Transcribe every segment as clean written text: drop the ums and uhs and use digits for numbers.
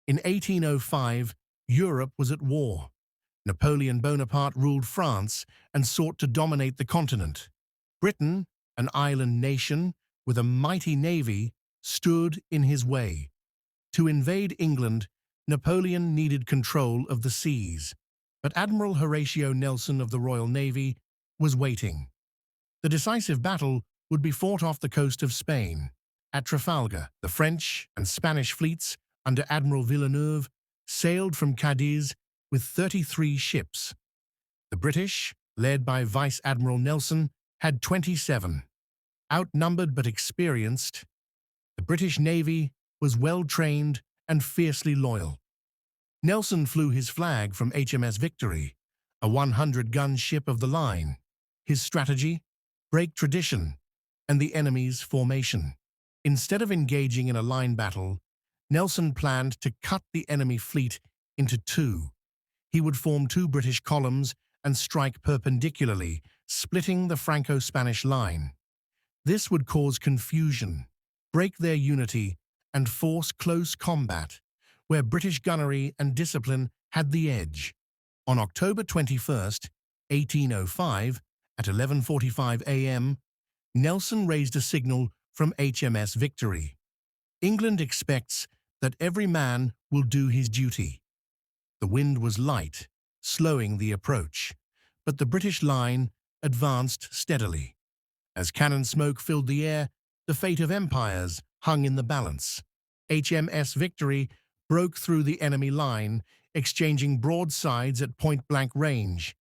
In 1805, Europe was at war. Napoleon Bonaparte ruled France and sought to dominate the continent. Britain, an island nation with a mighty navy, stood in his way. To invade England, Napoleon needed control of the seas, but Admiral Horatio Nelson of the Royal Navy was waiting. The decisive battle would be fought off the coast of Spain. At Trafalgar, the French and Spanish fleets under Admiral Villeneuve sailed from Cadiz with 33 ships. The British, led by Vice Admiral Nelson, had 27. Outnumbered but experienced, the British Navy was well-trained and fiercely loyal. Nelson flew his flag from HMS Victory, a 100-gun ship of the line. His strategy? Break tradition and the enemy's formation. Instead of engaging in a line battle, Nelson planned to cut the enemy fleet into two. He would form two British columns and strike perpendicularly, splitting the Franco-Spanish line. This would cause confusion, break their unity, and force close combat, where British gunnery and discipline had the edge. On October 21, 1805, at 11:45 a.m., Nelson raised a signal from HMS Victory. England expects that every man will do his duty. The wind was light, slowing the approach, but the British line advanced steadily. As cannon smoke filled the air, the fate of empires hung in the balance. HMS Victory broke through the enemy line, exchanging broadsides at point-blank range.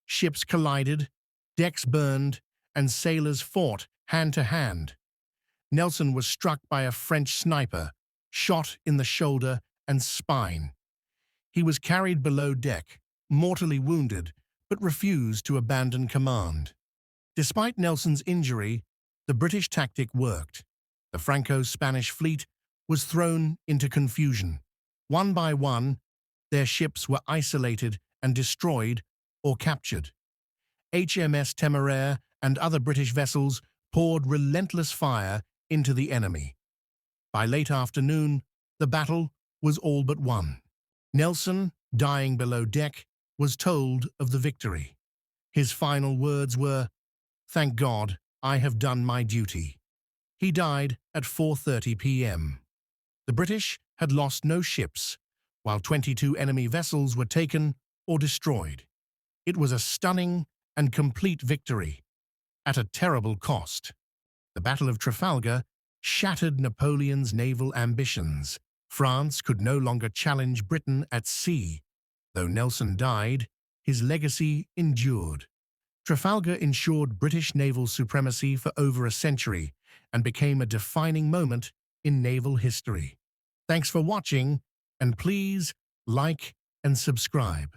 Ships collided, decks burned, and sailors fought hand-to-hand. Nelson was struck by a French sniper, shot in the shoulder and spine. He was carried below deck, mortally wounded, but refused to abandon command. Despite Nelson's injury, the British tactic worked. The Franco-Spanish fleet was thrown into confusion. One by one, their ships were isolated and destroyed or captured. HMS Temeraire and other British vessels poured relentless fire into the enemy. By late afternoon, the battle was all but won. Nelson, dying below deck, was told of the victory. His final words were, "Thank God, I have done my duty." He died at 4:30 p.m. The British had lost no ships, while 22 enemy vessels were taken or destroyed. It was a stunning and complete victory, at a terrible cost. The Battle of Trafalgar shattered Napoleon's naval ambitions. France could no longer challenge Britain at sea. Though Nelson died, his legacy endured. Trafalgar ensured British naval supremacy for over a century and became a defining moment in naval history. Thanks for watching, and please like and subscribe.